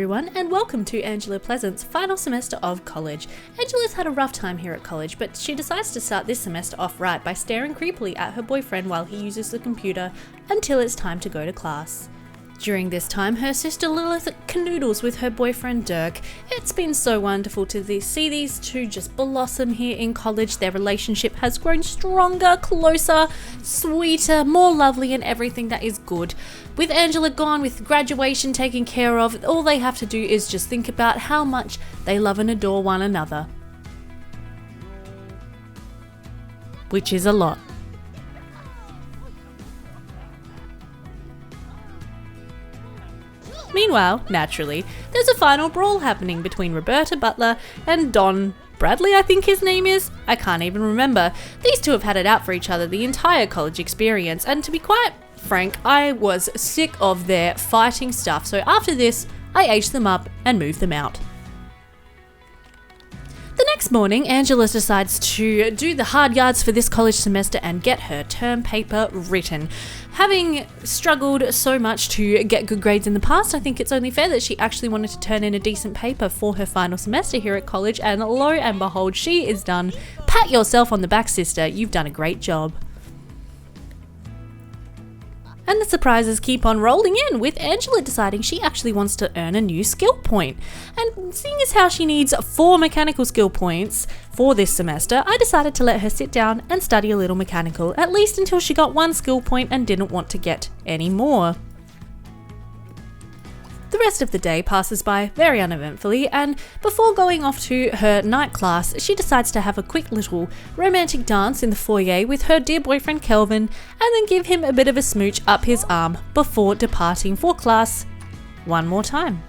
everyone, and welcome to Angela Pleasant's final semester of college. Angela's had a rough time here at college, but she decides to start this semester off right by staring creepily at her boyfriend while he uses the computer until it's time to go to class. During this time, her sister Lilith canoodles with her boyfriend Dirk. It's been so wonderful to see these two just blossom here in college. Their relationship has grown stronger, closer, sweeter, more lovely, and everything that is good. With Angela gone, with graduation taken care of, all they have to do is just think about how much they love and adore one another. Which is a lot. Meanwhile, naturally, there's a final brawl happening between Roberta Butler and Don Bradley, I think his name is. I can't even remember. These two have had it out for each other the entire college experience, and to be quite frank, I was sick of their fighting stuff, so after this, I aged them up and moved them out. The next morning, Angela decides to do the hard yards for this college semester and get her term paper written. Having struggled so much to get good grades in the past, I think it's only fair that she actually wanted to turn in a decent paper for her final semester here at college, and lo and behold, she is done. Pat yourself on the back, sister, you've done a great job. And the surprises keep on rolling in, with Angela deciding she actually wants to earn a new skill point. And seeing as how she needs 4 mechanical skill points for this semester, I decided to let her sit down and study a little mechanical, at least until she got 1 skill point and didn't want to get any more. The rest of the day passes by very uneventfully, and before going off to her night class, she decides to have a quick little romantic dance in the foyer with her dear boyfriend Kelvin, and then give him a bit of a smooch up his arm before departing for class one more time.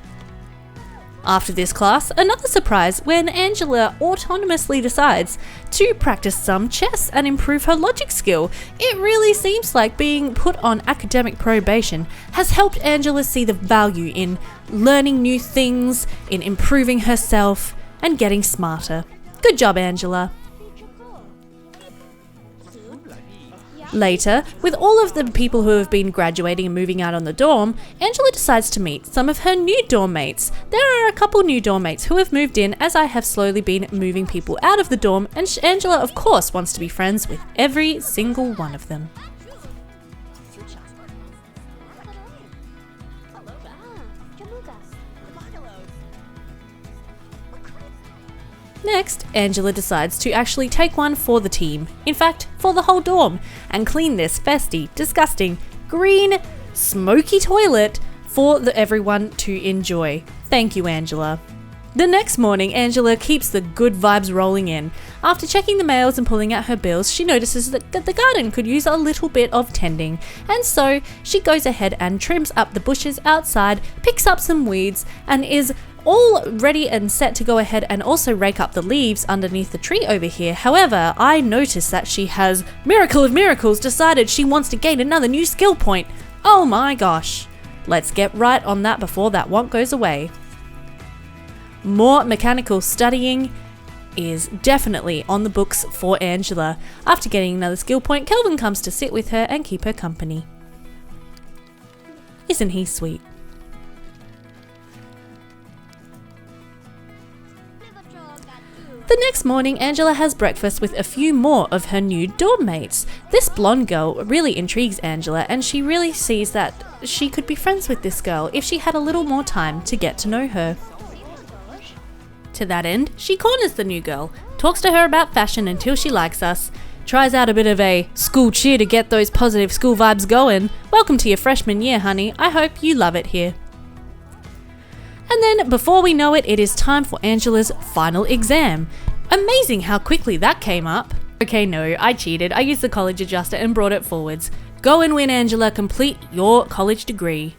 After this class, another surprise when Angela autonomously decides to practice some chess and improve her logic skill. It really seems like being put on academic probation has helped Angela see the value in learning new things, in improving herself, and getting smarter. Good job, Angela. Later, with all of the people who have been graduating and moving out on the dorm, Angela decides to meet some of her new dorm mates. There are a couple new dorm mates who have moved in as I have slowly been moving people out of the dorm, and Angela of course wants to be friends with every single one of them. Next, Angela decides to actually take one for the team, in fact, for the whole dorm, and clean this festy, disgusting, green, smoky toilet for everyone to enjoy. Thank you, Angela. The next morning, Angela keeps the good vibes rolling in. After checking the mails and pulling out her bills, she notices that the garden could use a little bit of tending, and so she goes ahead and trims up the bushes outside, picks up some weeds, and is all ready and set to go ahead and also rake up the leaves underneath the tree over here. However, I notice that she has, miracle of miracles, decided she wants to gain another new skill point. Oh my gosh. Let's get right on that before that want goes away. More mechanical studying is definitely on the books for Angela. After getting another skill point, Kelvin comes to sit with her and keep her company. Isn't he sweet? The next morning, Angela has breakfast with a few more of her new dorm mates. This blonde girl really intrigues Angela, and she really sees that she could be friends with this girl if she had a little more time to get to know her. To that end, she corners the new girl, talks to her about fashion until she likes us, tries out a bit of a school cheer to get those positive school vibes going. Welcome to your freshman year, honey. I hope you love it here. And then, before we know it, it is time for Angela's final exam. Amazing how quickly that came up. Okay, no, I cheated. I used the college adjuster and brought it forwards. Go and win, Angela. Complete your college degree.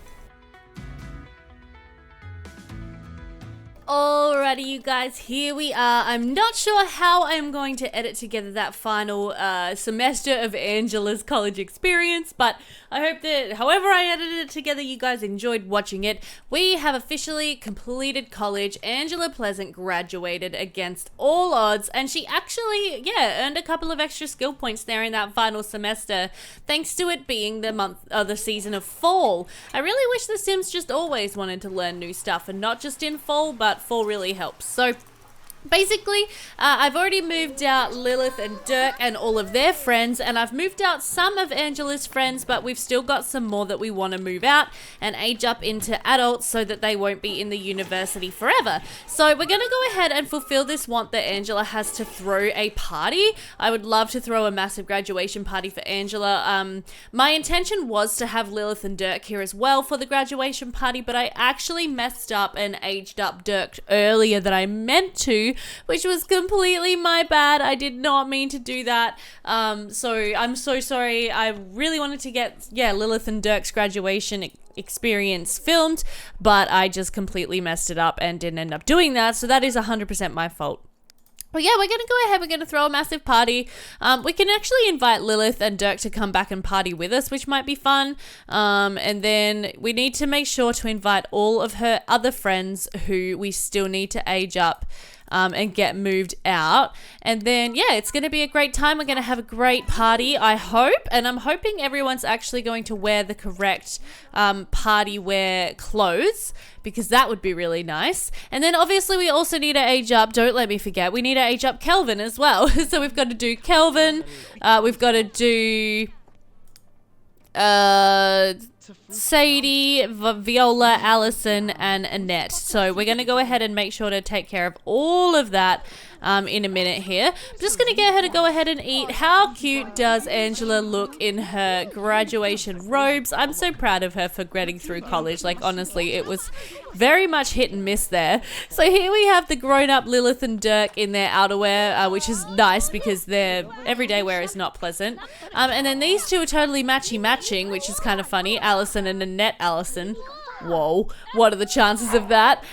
Alrighty, you guys, here we are. I'm not sure how I'm going to edit together that final semester of Angela's college experience, but I hope that however I edited it together, you guys enjoyed watching it. We have officially completed college. Angela Pleasant graduated against all odds, and she actually, earned a couple of extra skill points there in that final semester, thanks to it being the season of fall. I really wish The Sims just always wanted to learn new stuff, and not just in fall, but fall really helps. So basically, I've already moved out Lilith and Dirk and all of their friends, and I've moved out some of Angela's friends, but we've still got some more that we want to move out and age up into adults so that they won't be in the university forever. So we're going to go ahead and fulfill this want that Angela has to throw a party. I would love to throw a massive graduation party for Angela. My intention was to have Lilith and Dirk here as well for the graduation party, but I actually messed up and aged up Dirk earlier than I meant to, which was completely my bad. I did not mean to do that. So I'm so sorry. I really wanted to get, Lilith and Dirk's graduation experience filmed, but I just completely messed it up and didn't end up doing that. So that is 100% my fault. Well, we're going to go ahead. We're going to throw a massive party. We can actually invite Lilith and Dirk to come back and party with us, which might be fun. And then we need to make sure to invite all of her other friends who we still need to age up and get moved out. And then, it's going to be a great time. We're going to have a great party, I hope. And I'm hoping everyone's actually going to wear the correct party wear clothes, because that would be really nice. And then obviously we also need to age up, don't let me forget, we need to age up Kelvin as well. So we've got to do Kelvin, we've got to do Sadie, Viola, Allison, and Annette. So we're going to go ahead and make sure to take care of all of that in a minute here. I'm just going to get her to go ahead and eat. How cute does Angela look in her graduation robes? I'm so proud of her for getting through college. Like, honestly, it was very much hit and miss there. So here we have the grown-up Lilith and Dirk in their outerwear, which is nice because their everyday wear is not pleasant. And then these two are totally matchy-matching, which is kind of funny. Allison and Annette Allison. Whoa, what are the chances of that?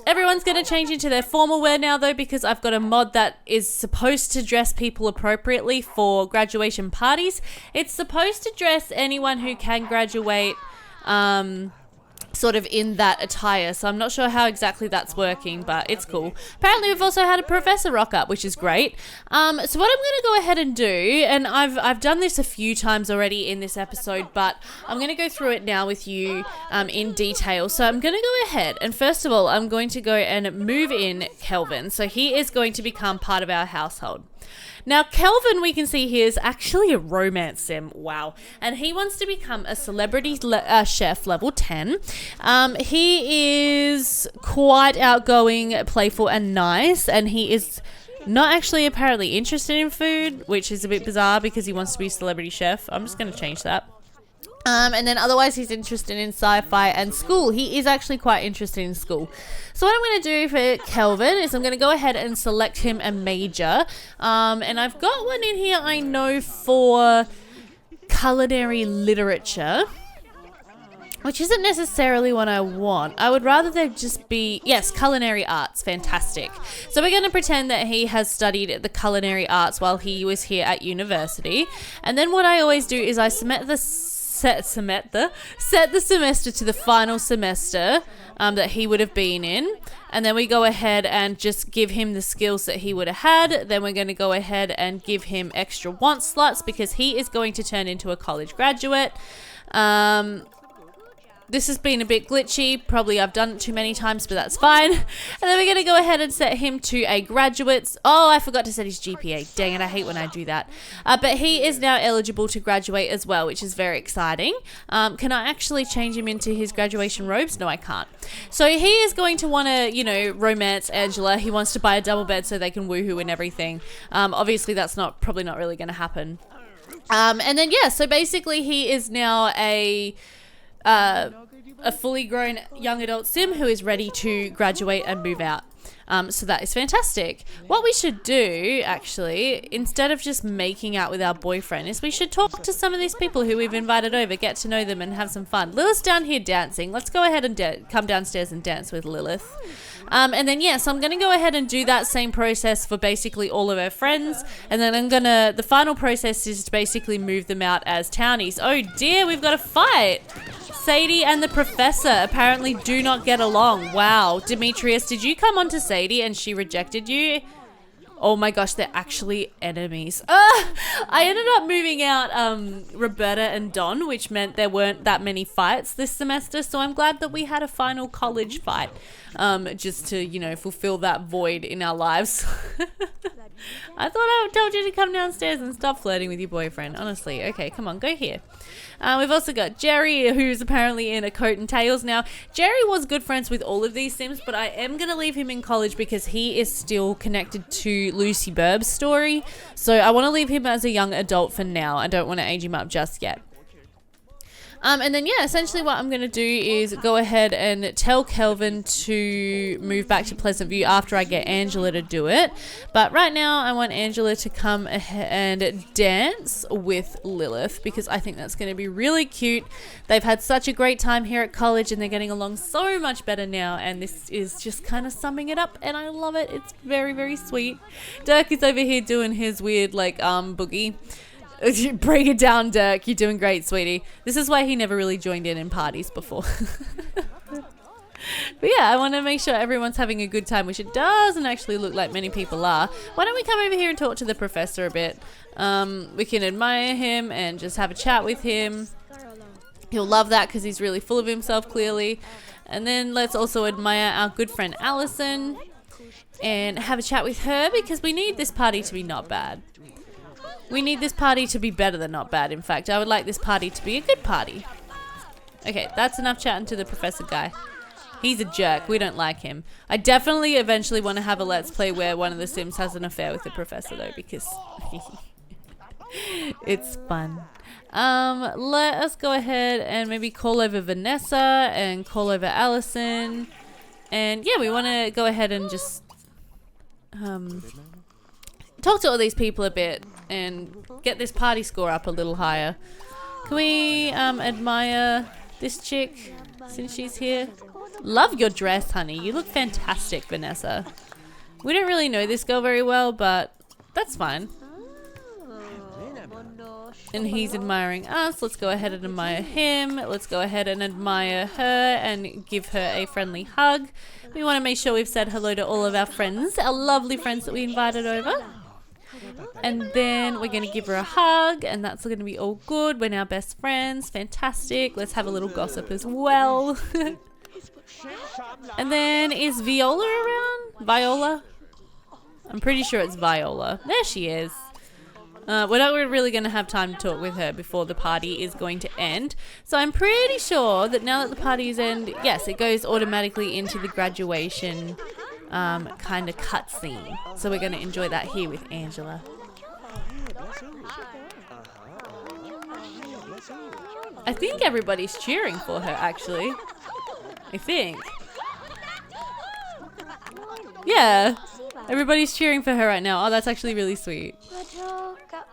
Everyone's going to change into their formal wear now, though, because I've got a mod that is supposed to dress people appropriately for graduation parties. It's supposed to dress anyone who can graduate sort of in that attire, so I'm not sure how exactly that's working, but it's cool. Apparently we've also had a professor rock up, which is great. So what I'm going to go ahead and do, and I've done this a few times already in this episode, but I'm going to go through it now with you in detail. So I'm going to go ahead and first of all I'm going to go and move in Kelvin, so he is going to become part of our household. Now, Kelvin, we can see here, is actually a romance sim. Wow. And he wants to become a celebrity chef level 10. He is quite outgoing, playful, and nice. And he is not actually apparently interested in food, which is a bit bizarre because he wants to be a celebrity chef. I'm just going to change that. And then otherwise he's interested in sci-fi and school. He is actually quite interested in school. So what I'm going to do for Kelvin is I'm going to go ahead and select him a major. And I've got one in here I know for culinary literature, which isn't necessarily what I want. I would rather there just be, yes, culinary arts. Fantastic. So we're going to pretend that he has studied the culinary arts while he was here at university. And then what I always do is I set the semester to the final semester that he would have been in, and then we go ahead and just give him the skills that he would have had. Then we're going to go ahead and give him extra want slots because he is going to turn into a college graduate. This has been a bit glitchy. Probably I've done it too many times, but that's fine. And then we're going to go ahead and set him to a graduate. Oh, I forgot to set his GPA. Dang it, I hate when I do that. But he is now eligible to graduate as well, which is very exciting. Can I actually change him into his graduation robes? No, I can't. So he is going to want to, romance Angela. He wants to buy a double bed so they can woohoo and everything. Obviously, that's probably not really going to happen. And then, so basically he is now a fully grown young adult sim who is ready to graduate and move out. So that is fantastic. What we should do, actually, instead of just making out with our boyfriend, is we should talk to some of these people who we've invited over, get to know them and have some fun. Lilith's down here dancing. Let's go ahead and come downstairs and dance with Lilith. And then, so I'm going to go ahead and do that same process for basically all of our friends. And then the final process is to basically move them out as townies. Oh dear, we've got a fight. Sadie and the professor apparently do not get along. Wow. Demetrius, did you come on to Sadie and she rejected you? Oh my gosh, they're actually enemies. I ended up moving out Roberta and Don, which meant there weren't that many fights this semester. So I'm glad that we had a final college fight just to, fulfill that void in our lives. I thought I told you to come downstairs and stop flirting with your boyfriend. Honestly. Okay, come on, go here. We've also got Jerry, who's apparently in a coat and tails now. Jerry was good friends with all of these Sims, but I am going to leave him in college because he is still connected to Lucy Burb's story. So I want to leave him as a young adult for now. I don't want to age him up just yet. And then, essentially what I'm going to do is go ahead and tell Kelvin to move back to Pleasantview after I get Angela to do it. But right now, I want Angela to come ahead and dance with Lilith because I think that's going to be really cute. They've had such a great time here at college and they're getting along so much better now. And this is just kind of summing it up and I love it. It's very, very sweet. Dirk is over here doing his weird, boogie. Break it down, Dirk. You're doing great, sweetie. This is why he never really joined in parties before. But I want to make sure everyone's having a good time, which it doesn't actually look like many people are. Why don't we come over here and talk to the professor a bit? We can admire him and just have a chat with him. He'll love that because he's really full of himself, clearly. And then let's also admire our good friend Allison and have a chat with her because we need this party to be not bad. We need this party to be better than not bad. In fact, I would like this party to be a good party. Okay, that's enough chatting to the professor guy. He's a jerk. We don't like him. I definitely eventually want to have a Let's Play where one of the Sims has an affair with the professor, though, because it's fun. Let us go ahead and maybe call over Vanessa and call over Allison. And we want to go ahead and just talk to all these people a bit and get this party score up a little higher. Can we admire this chick since she's here? Love your dress, honey. You look fantastic, Vanessa. We don't really know this girl very well, but that's fine. And he's admiring us. Let's go ahead and admire him. Let's go ahead and admire her and give her a friendly hug. We want to make sure we've said hello to all of our friends, our lovely friends that we invited over. And then we're going to give her a hug and that's going to be all good. We're now best friends. Fantastic. Let's have a little gossip as well. And then is Viola around? Viola? I'm pretty sure it's Viola. There she is. We're not really going to have time to talk with her before the party is going to end. So I'm pretty sure that now that the party is end, yes, it goes automatically into the graduation kind of cutscene. So we're going to enjoy that here with Angela. I think everybody's cheering for her, actually. I think. Yeah. Everybody's cheering for her right now. Oh, that's actually really sweet.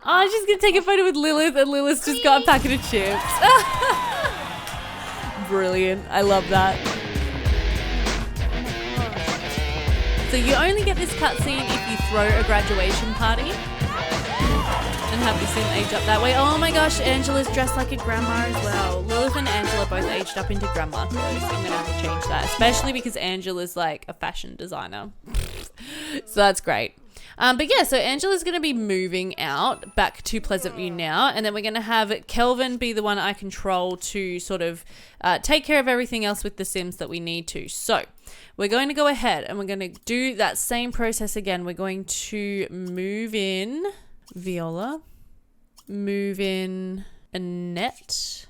Oh, she's going to take a photo with Lilith and Lilith's just got a packet of chips. Brilliant. I love that. So you only get this cutscene if you throw a graduation party and have the Sim age up that way. Oh my gosh, Angela's dressed like a grandma as well. Lilith and Angela both aged up into grandma. So I'm going to have to change that, especially because Angela's like a fashion designer. So that's great. But so Angela's going to be moving out back to Pleasantview now. And then we're going to have Kelvin be the one I control to sort of take care of everything else with the Sims that we need to. So we're going to go ahead and we're going to do that same process again. We're going to move in Viola, move in Annette,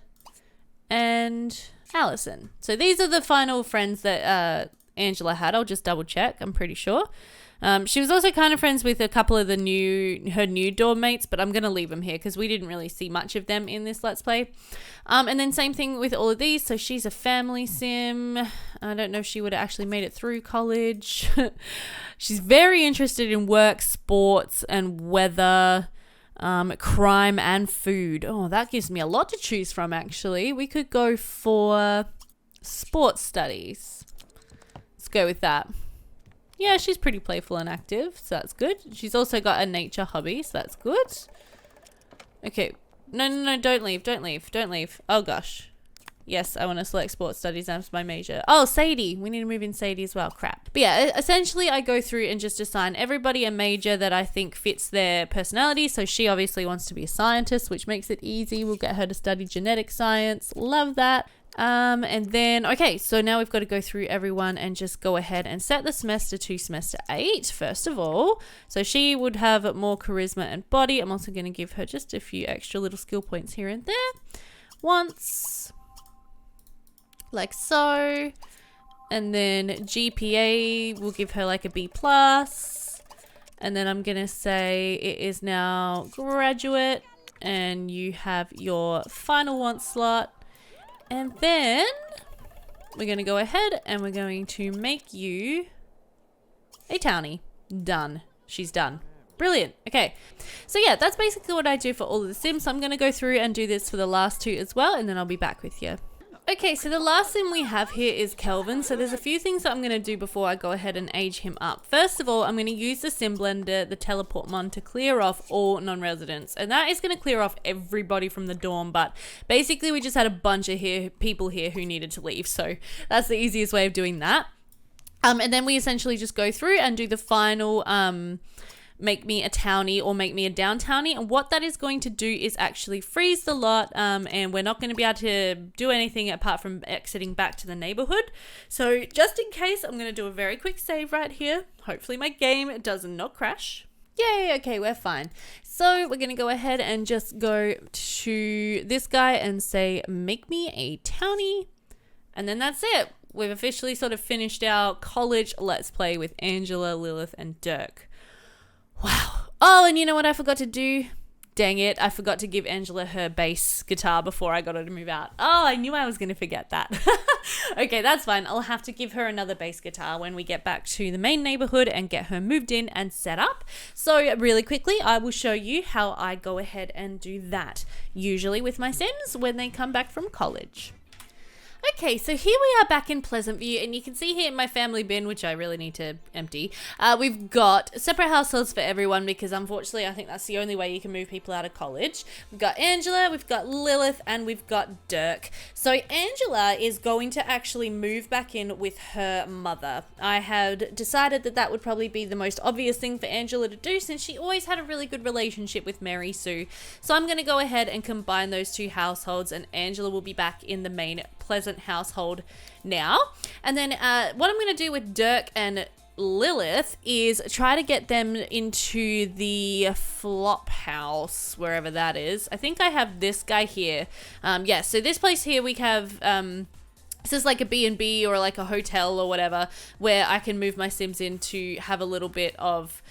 and Allison. So these are the final friends that Angela had. I'll just double check. I'm pretty sure. She was also kind of friends with a couple of her new dorm mates, but I'm going to leave them here because we didn't really see much of them in this Let's Play. And then same thing with all of these. So she's a family sim. I don't know if she would have actually made it through college. She's very interested in work, sports, and weather, crime, and food. Oh, that gives me a lot to choose from, actually. We could go for sports studies. Let's go with that. Yeah, she's pretty playful and active, so that's good. She's also got a nature hobby, so that's good. Okay. No, don't leave. Oh, gosh. Yes, I want to select sports studies as my major. Oh, Sadie. We need to move in Sadie as well. Crap. But yeah, essentially I go through and just assign everybody a major that I think fits their personality. So she obviously wants to be a scientist, which makes it easy. We'll get her to study genetic science. Love that. And then, okay, so now we've got to go through everyone and just go ahead and set the semester to semester 8, first of all. So she would have more charisma and body. I'm also going to give her just a few extra little skill points here and there. Once, like so. And then GPA, we'll give her like a B+. And then I'm going to say it is now graduate, and you have your final want slot. And then we're going to go ahead and we're going to make you a townie. Done. She's done. Brilliant. Okay. So yeah, that's basically what I do for all of the sims. So I'm going to go through and do this for the last 2 as well, and then I'll be back with you. Okay, so the last sim we have here is Kelvin. So there's a few things that I'm going to do before I go ahead and age him up. First of all, I'm going to use the sim blender, the teleport mon, to clear off all non-residents. And that is going to clear off everybody from the dorm. But basically, we just had a bunch of people here who needed to leave. So that's the easiest way of doing that. And then we essentially just go through and do the final make me a townie or make me a downtownie, and what that is going to do is actually freeze the lot, and we're not going to be able to do anything apart from exiting back to the neighborhood. So just in case, I'm going to do a very quick save right here. Hopefully my game does not crash. Yay, okay, we're fine. So we're going to go ahead and just go to this guy and say make me a townie, and then that's it. We've officially sort of finished our college Let's Play with Angela, Lilith, and Dirk. Wow. Oh, and you know what I forgot to do? Dang it. I forgot to give Angela her bass guitar before I got her to move out. Oh, I knew I was going to forget that. Okay, that's fine. I'll have to give her another bass guitar when we get back to the main neighborhood and get her moved in and set up. So really quickly, I will show you how I go ahead and do that, usually with my Sims when they come back from college. Okay, so here we are back in Pleasantview, and you can see here in my family bin, which I really need to empty, we've got separate households for everyone because unfortunately I think that's the only way you can move people out of college. We've got Angela, we've got Lilith, and we've got Dirk. So Angela is going to actually move back in with her mother. I had decided that that would probably be the most obvious thing for Angela to do since she always had a really good relationship with Mary Sue. So I'm going to go ahead and combine those 2 households, and Angela will be back in the main Pleasant household now. And then what I'm going to do with Dirk and Lilith is try to get them into the flop house, wherever that is. I think I have this guy here. Yeah, so this place here we have this is like a B&B or like a hotel or whatever where I can move my Sims in to have a little bit of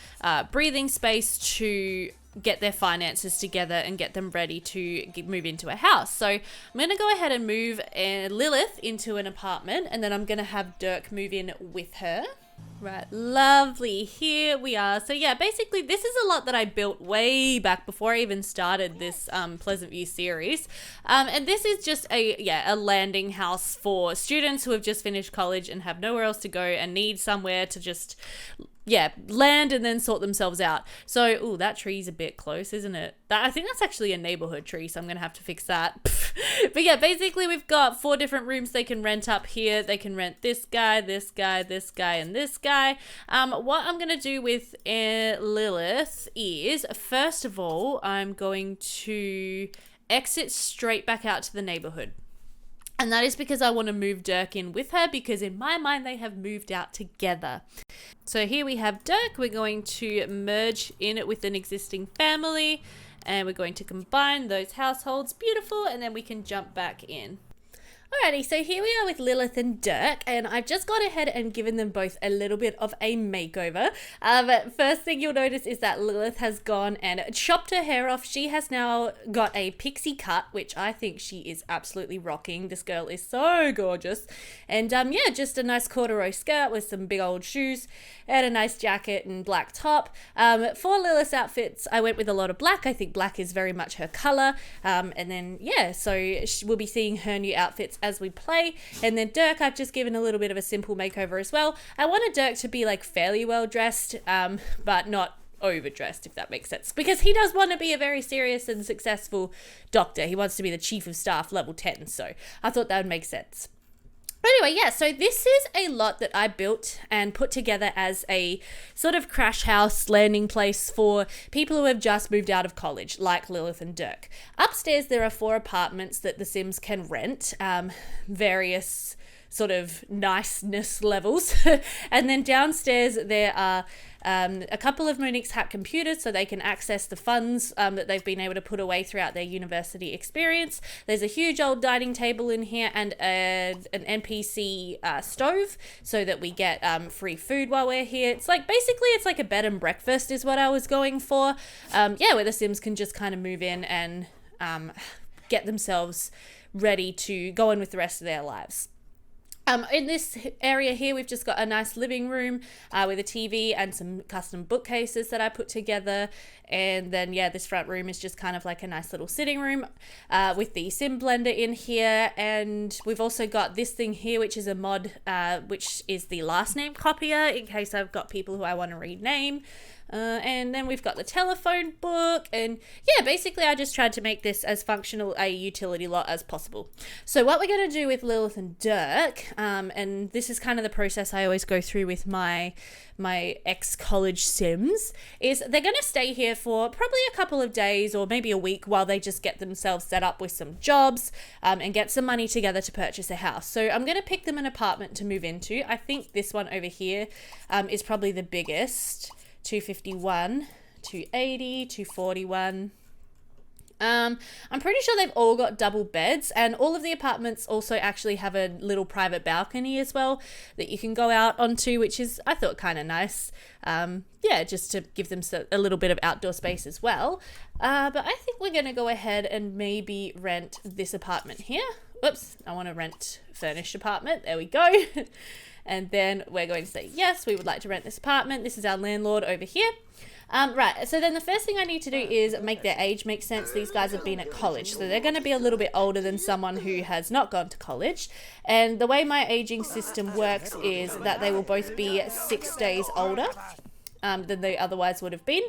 breathing space to get their finances together and get them ready to move into a house. So I'm going to go ahead and move Lilith into an apartment, and then I'm going to have Dirk move in with her. Right, lovely. Here we are. So yeah, basically this is a lot that I built way back before I even started this Pleasantview series. And this is just a landing house for students who have just finished college and have nowhere else to go and need somewhere to just land and then sort themselves out. So, ooh, that tree's a bit close, isn't it? I think that's actually a neighborhood tree, so I'm going to have to fix that. But yeah, basically we've got 4 different rooms they can rent up here. They can rent this guy, this guy, this guy, and this guy. What I'm going to do with Lilith is, first of all, I'm going to exit straight back out to the neighborhood. And that is because I want to move Dirk in with her, because in my mind they have moved out together. So here we have Dirk. We're going to merge in it with an existing family, and we're going to combine those households. Beautiful. And then we can jump back in. Alrighty, so here we are with Lilith and Dirk, and I've just gone ahead and given them both a little bit of a makeover. First thing you'll notice is that Lilith has gone and chopped her hair off. She has now got a pixie cut, which I think she is absolutely rocking. This girl is so gorgeous. And yeah, just a nice corduroy skirt with some big old shoes and a nice jacket and black top. For Lilith's outfits, I went with a lot of black. I think black is very much her color. And then, yeah, so we'll be seeing her new outfits as we play. And then Dirk, I've just given a little bit of a simple makeover as well. I wanted Dirk to be like fairly well dressed, but not overdressed, if that makes sense, because he does want to be a very serious and successful doctor. He wants to be the chief of staff level 10, so I thought that would make sense. But anyway, yeah, so this is a lot that I built and put together as a sort of crash house landing place for people who have just moved out of college, like Lilith and Dirk. Upstairs, there are 4 apartments that the Sims can rent, various sort of niceness levels. And then downstairs, there are a couple of Monique's Hat computers so they can access the funds that they've been able to put away throughout their university experience. There's a huge old dining table in here and an NPC stove so that we get free food while we're here. It's like, basically it's like a bed and breakfast is what I was going for. Yeah, where the Sims can just kind of move in and get themselves ready to go on with the rest of their lives. In this area here, we've just got a nice living room with a TV and some custom bookcases that I put together. And then, yeah, this front room is just kind of like a nice little sitting room with the sim blender in here. And we've also got this thing here, which is a mod, which is the last name copier in case I've got people who I want to rename. And then we've got the telephone book, and yeah, basically I just tried to make this as functional a utility lot as possible. So what we're going to do with Lilith and Dirk, and this is kind of the process I always go through with my ex-college Sims, is they're going to stay here for probably a couple of days or maybe a week while they just get themselves set up with some jobs and get some money together to purchase a house. So I'm going to pick them an apartment to move into. I think this one over here is probably the biggest. 251, 280, 241. I'm pretty sure they've all got double beds, and all of the apartments also actually have a little private balcony as well that you can go out onto, which is, I thought, kind of nice. Yeah, just to give them a little bit of outdoor space as well. But I think we're going to go ahead and maybe rent this apartment here. Whoops, I want to rent furnished apartment. There we go. And then we're going to say, yes, we would like to rent this apartment. This is our landlord over here. Right, so then the first thing I need to do is make their age make sense. These guys have been at college, so they're going to be a little bit older than someone who has not gone to college. And the way my aging system works is that they will both be 6 days older than they otherwise would have been.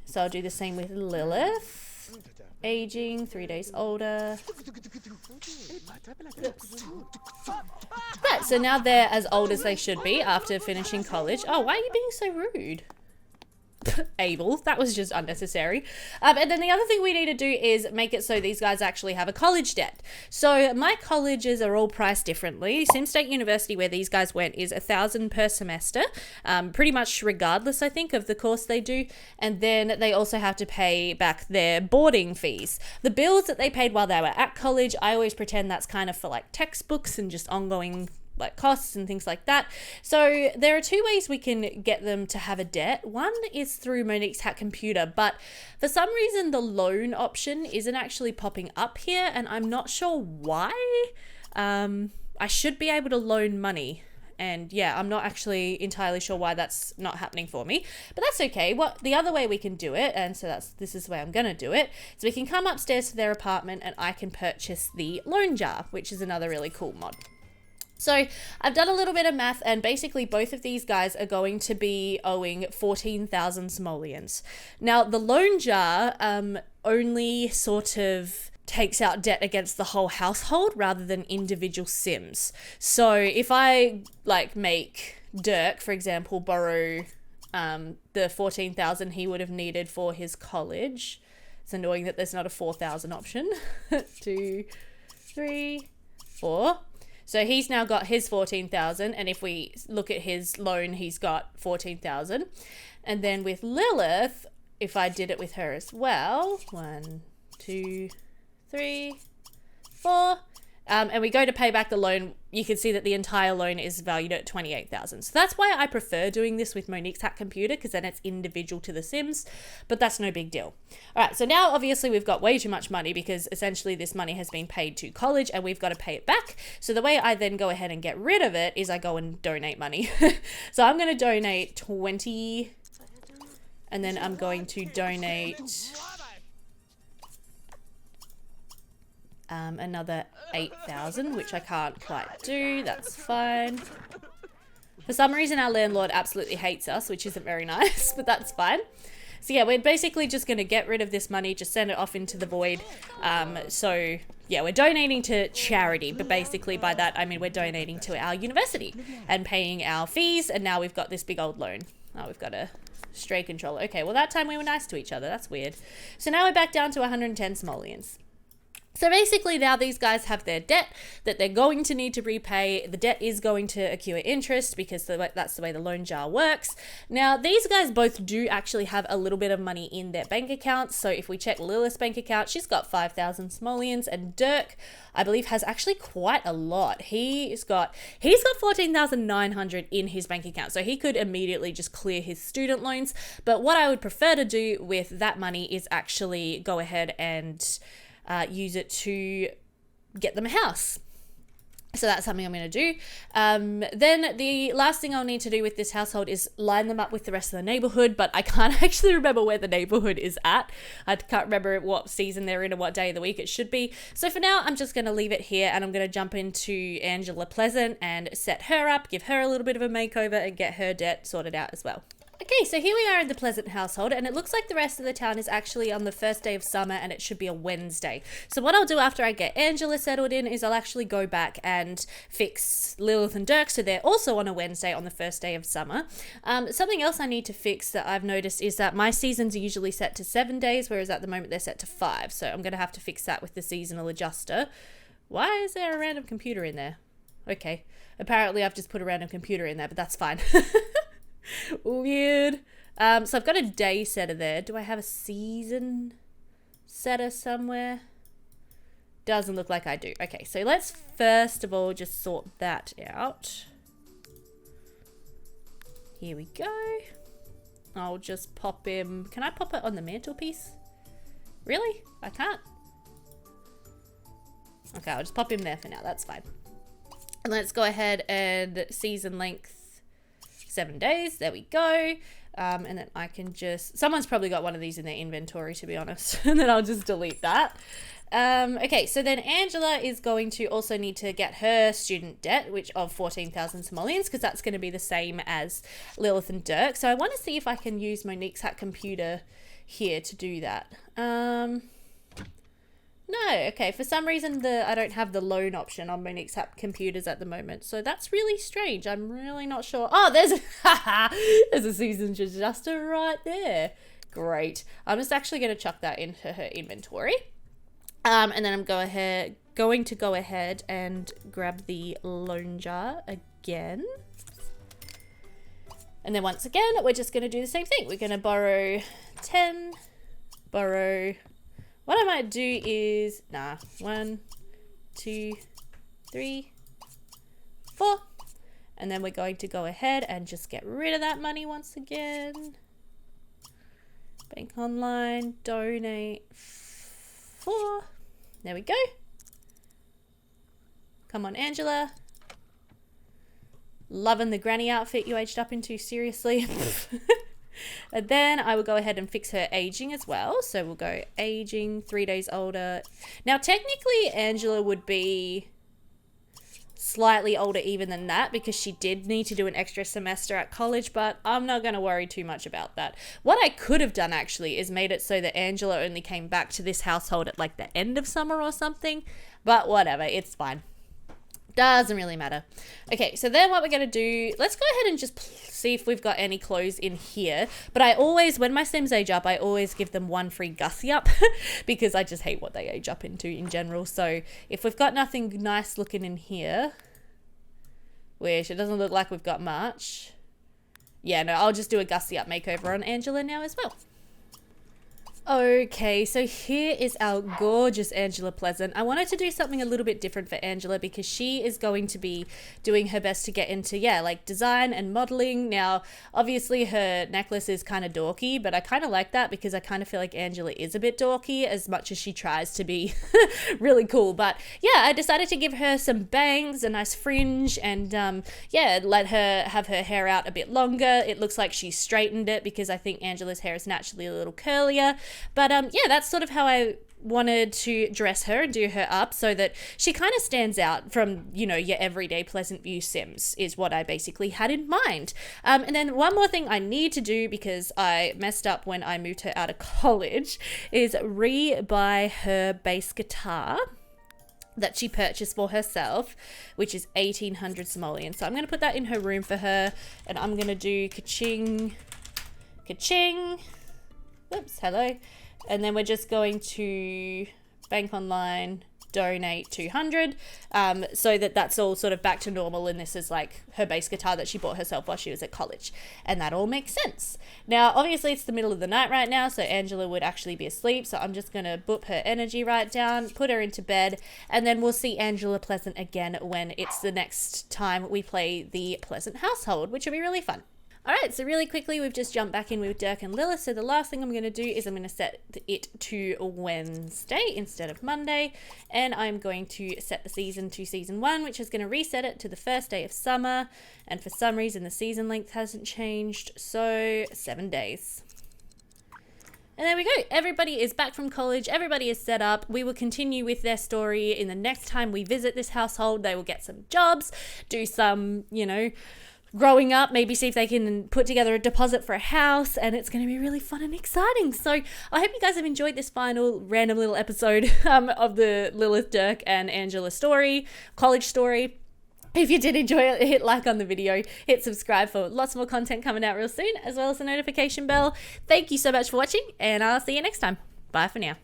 So I'll do the same with Lilith. Aging, 3 days older. Right, so now they're as old as they should be after finishing college. Oh, why are you being so rude? Abel, that was just unnecessary. And then the other thing we need to do is make it so these guys actually have a college debt. So my colleges are all priced differently. Sim State University, where these guys went, is $1,000 per semester, pretty much regardless, I think, of the course they do. And then they also have to pay back their boarding fees. The bills that they paid while they were at college, I always pretend that's kind of for like textbooks and just ongoing like costs and things like that. So there are 2 ways we can get them to have a debt. One is through Monique's Hat computer, but for some reason the loan option isn't actually popping up here, and I'm not sure why. I should be able to loan money, and yeah, I'm not actually entirely sure why that's not happening for me, but that's okay. What the other way we can do it, and so this is the way I'm gonna do it, is we can come upstairs to their apartment and I can purchase the loan jar, which is another really cool mod. So I've done a little bit of math, and basically both of these guys are going to be owing 14,000 simoleons. Now, the loan jar only sort of takes out debt against the whole household rather than individual Sims. So if I like make Dirk, for example, borrow the 14,000 he would have needed for his college. It's annoying that there's not a 4,000 option. 2, 3, 4. So he's now got his 14,000, and if we look at his loan, he's got 14,000. And then with Lilith, if I did it with her as well, 1, 2, 3, 4, and we go to pay back the loan, you can see that the entire loan is valued at 28,000. So that's why I prefer doing this with Monique's Hack Computer, because then it's individual to the Sims, but that's no big deal. All right, so now obviously we've got way too much money because essentially this money has been paid to college and we've got to pay it back. So the way I then go ahead and get rid of it is I go and donate money. So I'm going to donate 20, and then I'm going to donate another 8,000, which I can't quite do. That's fine. For some reason, our landlord absolutely hates us, which isn't very nice, but that's fine. So yeah, we're basically just going to get rid of this money, just send it off into the void. So yeah, we're donating to charity, but basically by that, I mean, we're donating to our university and paying our fees. And now we've got this big old loan. Oh, we've got a stray controller. Okay, well that time we were nice to each other. That's weird. So now we're back down to 110 simoleons. So basically now these guys have their debt that they're going to need to repay. The debt is going to accrue interest because that's the way the loan jar works. Now these guys both do actually have a little bit of money in their bank accounts. So if we check Lilith's bank account, she's got 5,000 simoleons, and Dirk, I believe, has actually quite a lot. He's got 14,900 in his bank account. So he could immediately just clear his student loans. But what I would prefer to do with that money is actually go ahead and use it to get them a house. So that's something I'm going to do. Then the last thing I'll need to do with this household is line them up with the rest of the neighborhood, but I can't actually remember where the neighborhood is at. I can't remember what season they're in or what day of the week it should be. So for now, I'm just going to leave it here, and I'm going to jump into Angela Pleasant and set her up, give her a little bit of a makeover, and get her debt sorted out as well. Okay, so here we are in the Pleasant household, and it looks like the rest of the town is actually on the first day of summer, and it should be a Wednesday. So what I'll do after I get Angela settled in is I'll actually go back and fix Lilith and Dirk, so they're also on a Wednesday on the first day of summer. Something else I need to fix that I've noticed is that my seasons are usually set to 7 days, whereas at the moment they're set to 5. So I'm going to have to fix that with the seasonal adjuster. Why is there a random computer in there? Okay, apparently I've just put a random computer in there, but that's fine. Weird. So I've got a day setter there. Do I have a season setter somewhere? Doesn't look like I do. Okay, so let's first of all just sort that out. Here we go. I'll just pop him. Can I pop it on the mantelpiece? Really? I can't. Okay, I'll just pop him there for now. That's fine. And let's go ahead and season length 7 days. There we go. And then I can just, someone's probably got one of these in their inventory, to be honest. And then I'll just delete that. Okay, so then Angela is going to also need to get her student debt, which of 14,000 simoleons, because that's going to be the same as Lilith and Dirk. So I want to see if I can use Monique's Hack Computer here to do that. No, okay, for some reason I don't have the loan option on Monique's Hack Computers at the moment, so that's really strange. I'm really not sure. Oh, there's a season's adjuster right there. Great. I'm just actually going to chuck that into her inventory. And then I'm going to go ahead and grab the loan jar again. And then once again, we're just going to do the same thing. We're going to borrow 10, borrow. What I might do is, 1, 2, 3, 4. And then we're going to go ahead and just get rid of that money once again. Bank online, donate 4. There we go. Come on, Angela. Loving the granny outfit you aged up into, seriously. And then I will go ahead and fix her aging as well. So we'll go aging, 3 days older. Now, technically, Angela would be slightly older even than that because she did need to do an extra semester at college, but I'm not going to worry too much about that. What I could have done actually is made it so that Angela only came back to this household at like the end of summer or something, but whatever, it's fine. Doesn't really matter. Okay, so then what we're going to do, let's go ahead and just see if we've got any clothes in here. But I always, when my Sims age up, I always give them one free gussy up because I just hate what they age up into in general. So if we've got nothing nice looking in here, which it doesn't look like we've got much. Yeah, no, I'll just do a gussy up makeover on Angela now as well. Okay, so here is our gorgeous Angela Pleasant. I wanted to do something a little bit different for Angela because she is going to be doing her best to get into, like design and modeling. Now, obviously her necklace is kind of dorky, but I kind of like that because I kind of feel like Angela is a bit dorky as much as she tries to be really cool. But yeah, I decided to give her some bangs, a nice fringe, and let her have her hair out a bit longer. It looks like she straightened it because I think Angela's hair is naturally a little curlier. But that's sort of how I wanted to dress her and do her up so that she kind of stands out from, your everyday Pleasantview Sims is what I basically had in mind. And then one more thing I need to do because I messed up when I moved her out of college is re-buy her bass guitar that she purchased for herself, which is 1,800 simoleons. So I'm going to put that in her room for her, and I'm going to do ka-ching, ka-ching. Whoops, hello. And then we're just going to bank online, donate 200, so that's all sort of back to normal, and this is like her bass guitar that she bought herself while she was at college, and that all makes sense. Now, obviously it's the middle of the night right now, so Angela would actually be asleep, so I'm just gonna boop her energy right down, put her into bed, and then we'll see Angela Pleasant again when it's the next time we play the Pleasant household, which will be really fun. Alright, so really quickly, we've just jumped back in with Dirk and Lilith, so the last thing I'm going to do is I'm going to set it to Wednesday instead of Monday, and I'm going to set the season to season 1, which is going to reset it to the first day of summer, and for some reason the season length hasn't changed, so 7 days. And there we go. Everybody is back from college. Everybody is set up. We will continue with their story in the next time we visit this household. They will get some jobs, do some, growing up, maybe see if they can put together a deposit for a house, and it's going to be really fun and exciting. So I hope you guys have enjoyed this final random little episode of the Lilith, Dirk, and Angela story, college story. If you did enjoy it, hit like on the video, hit subscribe for lots more content coming out real soon, as well as the notification bell. Thank you so much for watching, and I'll see you next time. Bye for now.